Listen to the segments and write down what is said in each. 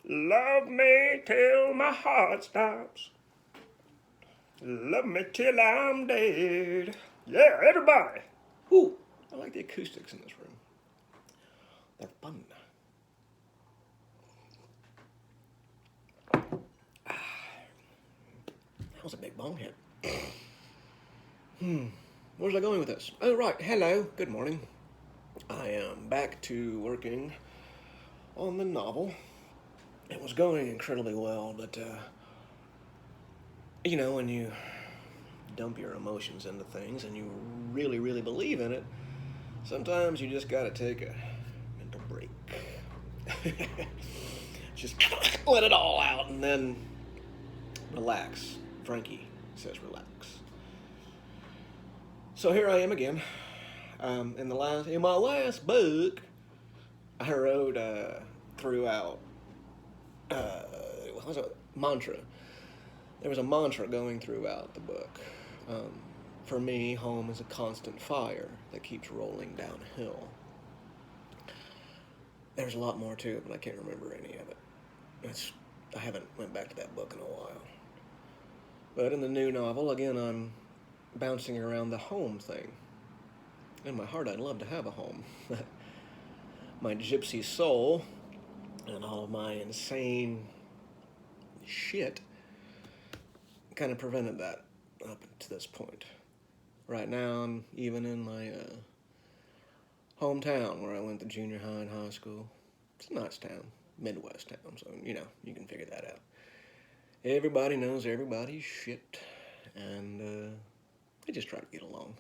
Love me till my heart stops. Love me till I'm dead. Yeah, everybody. Ooh, I like the acoustics in this room. They're fun. That was a big bong hit. Where was I going with this? Oh, right. Hello. Good morning. I am back to working on the novel. It was going incredibly well, but, when you dump your emotions into things and you really, really believe in it, sometimes you just gotta take a mental break. Just let it all out and then relax. Frankie says relax. So here I am again. In my last book, I wrote throughout. What was it? Mantra. There was a mantra going throughout the book. For me, home is a constant fire that keeps rolling downhill. There's a lot more to it, but I can't remember any of it. I haven't went back to that book in a while. But in the new novel, again, I'm bouncing around the home thing. In my heart, I'd love to have a home. My gypsy soul and all of my insane shit kind of prevented that up to this point. Right now, I'm even in my hometown where I went to junior high and high school. It's a nice town, Midwest town, so, you can figure that out. Everybody knows everybody's shit, and they just try to get along.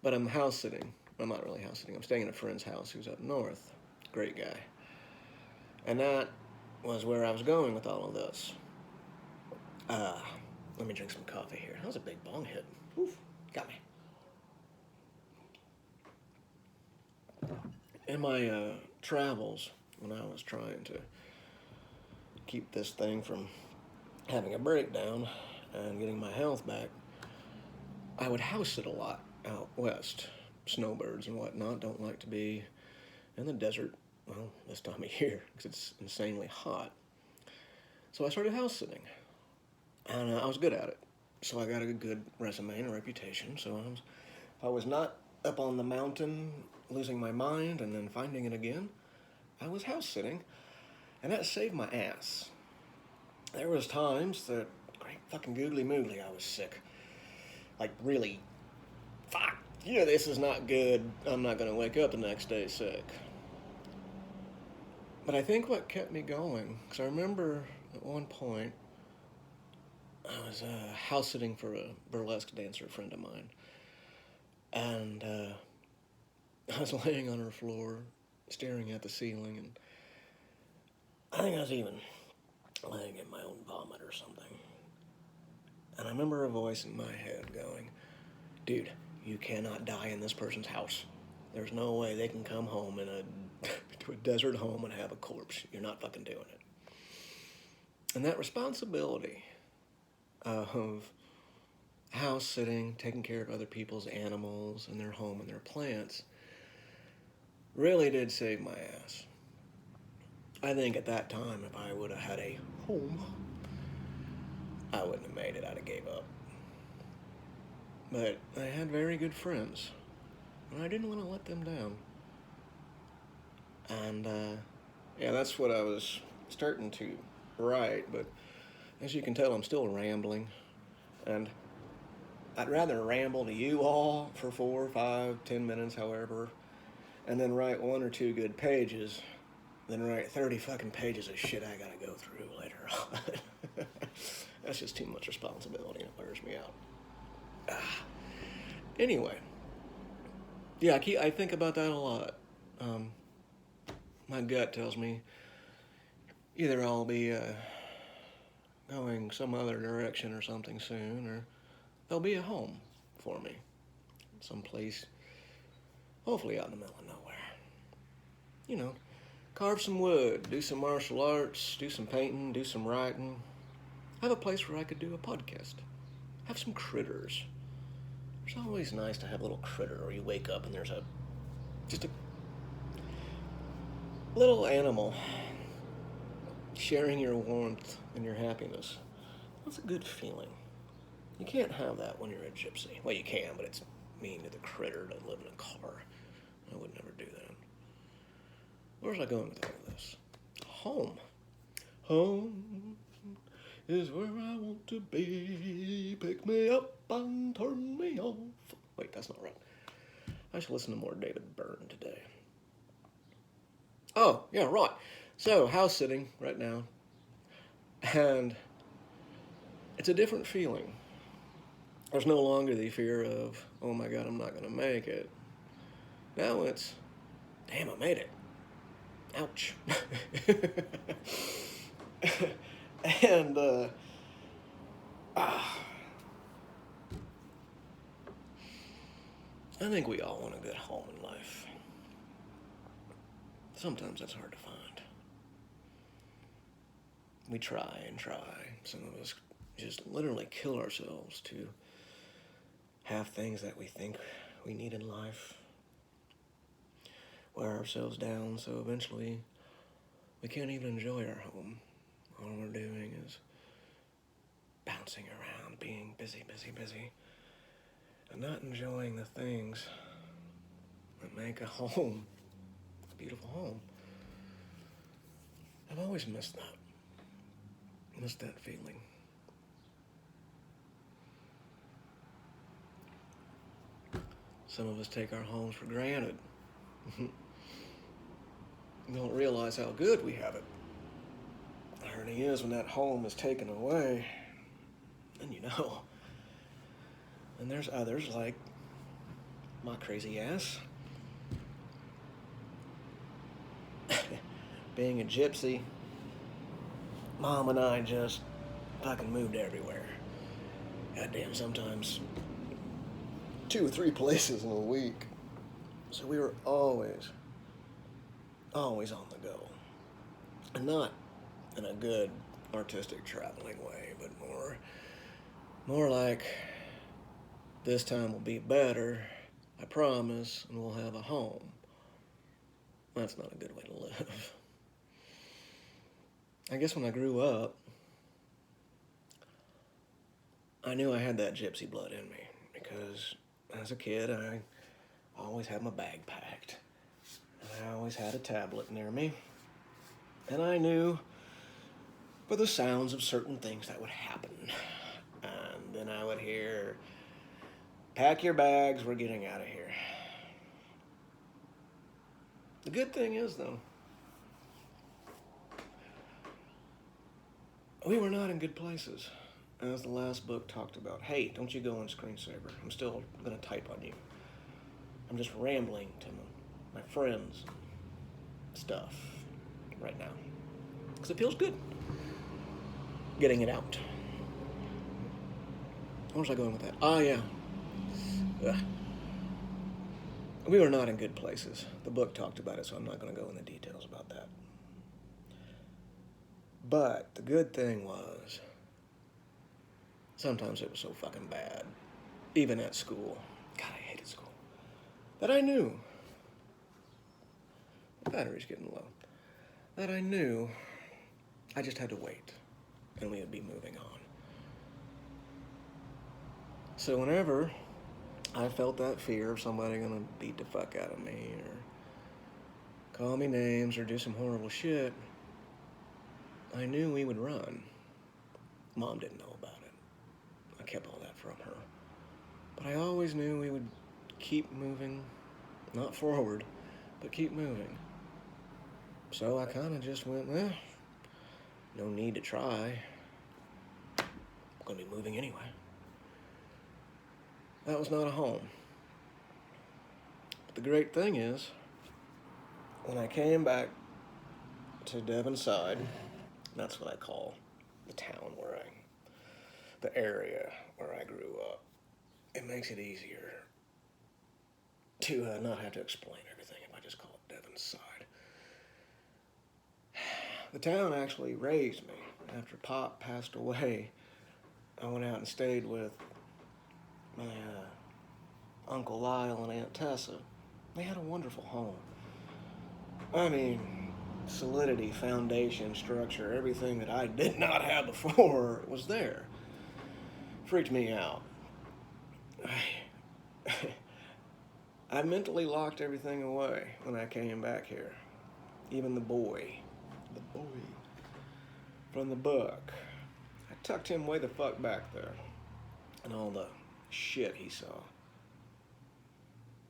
But I'm house sitting. I'm not really house sitting. I'm staying in a friend's house who's up north. Great guy. And that was where I was going with all of this. Let me drink some coffee here. That was a big bong hit. Oof, got me. In my travels, when I was trying to keep this thing from having a breakdown and getting my health back, I would house sit a lot out west. Snowbirds and whatnot don't like to be in the desert, well, this time of year, because it's insanely hot. So I started house sitting, and I was good at it. So I got a good resume and a reputation. So I was not up on the mountain losing my mind and then finding it again. I was house sitting, and that saved my ass. There was times that, great fucking googly moogly, I was sick. Like, really, fuck, this is not good. I'm not going to wake up the next day sick. But I think what kept me going, because I remember at one point, I was house sitting for a burlesque dancer friend of mine. And I was laying on her floor, staring at the ceiling, and I think I was even laying in my own vomit or something. And I remember a voice in my head going, dude, you cannot die in this person's house. There's no way they can come home to a desert home and have a corpse. You're not fucking doing it. And that responsibility of house sitting, taking care of other people's animals and their home and their plants really did save my ass. I think at that time, if I would have had a home, I wouldn't have made it. I'd have gave up. But I had very good friends, and I didn't want to let them down. And, that's what I was starting to write, but as you can tell, I'm still rambling. And I'd rather ramble to you all for 4, 5, 10 minutes, however, and then write 1 or 2 good pages than write 30 fucking pages of shit I gotta go through later on. That's just too much responsibility, and it wears me out. Anyway, yeah, I think about that a lot. My gut tells me either I'll be going some other direction or something soon, or there'll be a home for me, someplace, hopefully out in the middle of nowhere. Carve some wood, do some martial arts, do some painting, do some writing. Have a place where I could do a podcast. Have some critters. It's always nice to have a little critter where you wake up and there's just a little animal sharing your warmth and your happiness. That's a good feeling. You can't have that when you're a gypsy. Well, you can, but it's mean to the critter to live in a car. I would never do that. Where's I going with all of this? Home. Home is where I want to be. Pick me up and turn me off. Wait, that's not right. I should listen to more David Byrne today. Oh, yeah, right. So, house sitting right now. And it's a different feeling. There's no longer the fear of, oh my God, I'm not going to make it. Now it's, damn, I made it. Ouch. And, I think we all want a good home in life. Sometimes that's hard to find. We try and try. Some of us just literally kill ourselves to have things that we think we need in life. Wear ourselves down so eventually we can't even enjoy our home. All we're doing is bouncing around, being busy, and not enjoying the things that make a home a beautiful home. I've always missed that. Missed that feeling. Some of us take our homes for granted. We don't realize how good we have it. The irony is when that home is taken away, then you know. And there's others like my crazy ass. Being a gypsy, Mom and I just fucking moved everywhere. Goddamn, sometimes 2 or 3 places in a week. So we were always on the go. And not in a good artistic traveling way, but more like this time will be better, I promise, and we'll have a home. That's not a good way to live. I guess when I grew up, I knew I had that gypsy blood in me because as a kid, I always had my bag packed. And I always had a tablet near me. And I knew for the sounds of certain things that would happen. And then I would hear, pack your bags, we're getting out of here. The good thing is, though, we were not in good places. As the last book talked about, hey, don't you go on screensaver. I'm still going to type on you. I'm just rambling to my friends stuff right now. Because it feels good getting it out. Where was I going with that? Oh, yeah. Ugh. We were not in good places. The book talked about it, so I'm not going to go into details about that. But the good thing was, sometimes it was so fucking bad, even at school. God, I hated school. That I knew, the battery's getting low, that I knew I just had to wait, and we would be moving on. So whenever I felt that fear of somebody gonna beat the fuck out of me, or call me names, or do some horrible shit, I knew we would run. Mom didn't know about it. I kept all that from her. But I always knew we would keep moving, not forward, but keep moving. So I kind of just went, no need to try. I'm going to be moving anyway. That was not a home. But the great thing is, when I came back to Devon's side, that's what I call the town the area where I grew up. It makes it easier to not have to explain everything if I just call it Devon's side. The town actually raised me. After Pop passed away, I went out and stayed with my Uncle Lyle and Aunt Tessa. They had a wonderful home. I mean, solidity, foundation, structure, everything that I did not have before was there. Freaked me out. I mentally locked everything away when I came back here. Even the boy from the book. I tucked him way the fuck back there and all the shit he saw.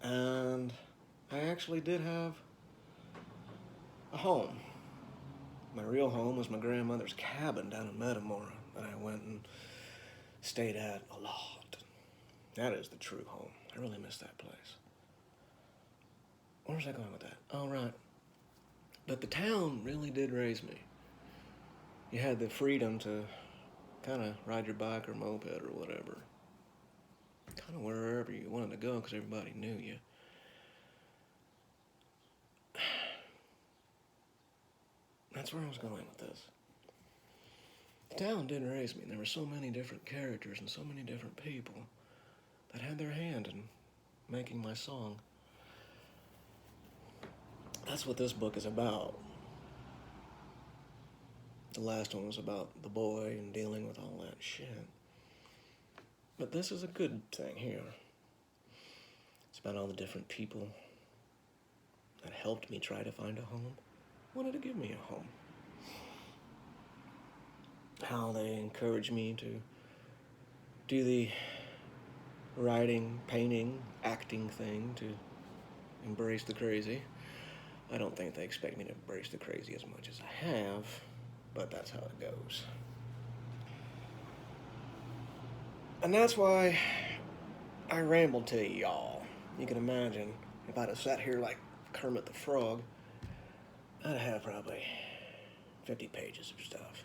And I actually did have a home. My real home was my grandmother's cabin down in Metamora that I went and stayed at a lot. That is the true home. I really miss that place. Where was I going with that? Oh, right. But the town really did raise me. You had the freedom to kind of ride your bike or moped or whatever. Kind of wherever you wanted to go because everybody knew you. That's where I was going with this. The town did raise me. There were so many different characters and so many different people that had their hand in making my song. That's what this book is about. The last one was about the boy and dealing with all that shit. But this is a good thing here. It's about all the different people that helped me try to find a home, wanted to give me a home. How they encouraged me to do the writing, painting, acting thing to embrace the crazy. I don't think they expect me to embrace the crazy as much as I have, but that's how it goes. And that's why I rambled to y'all. You can imagine if I'd have sat here like Kermit the Frog, I'd have probably 50 pages of stuff.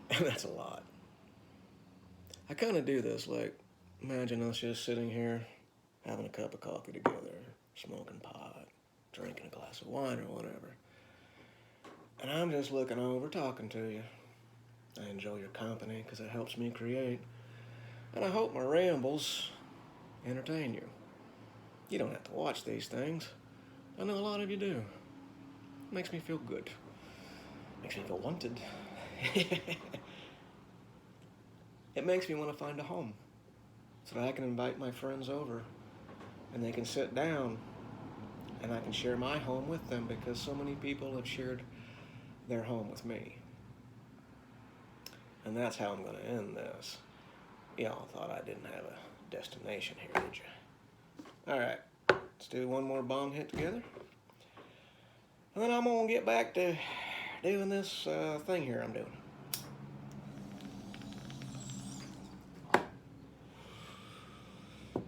And that's a lot. I kind of do this like, imagine us just sitting here, having a cup of coffee together, smoking pot, drinking a glass of wine or whatever. And I'm just looking over, talking to you. I enjoy your company because it helps me create. And I hope my rambles entertain you. You don't have to watch these things. I know a lot of you do. It makes me feel good. Makes me feel wanted. It makes me want to find a home so that I can invite my friends over and they can sit down and I can share my home with them because so many people have shared their home with me. And that's how I'm going to end this. Y'all thought I didn't have a destination here, did you? All right, let's do one more bong hit together. And then I'm going to get back to doing this thing here I'm doing.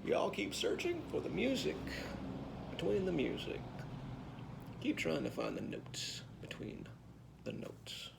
Y'all keep searching for the music between the music. Keep trying to find the notes between the notes.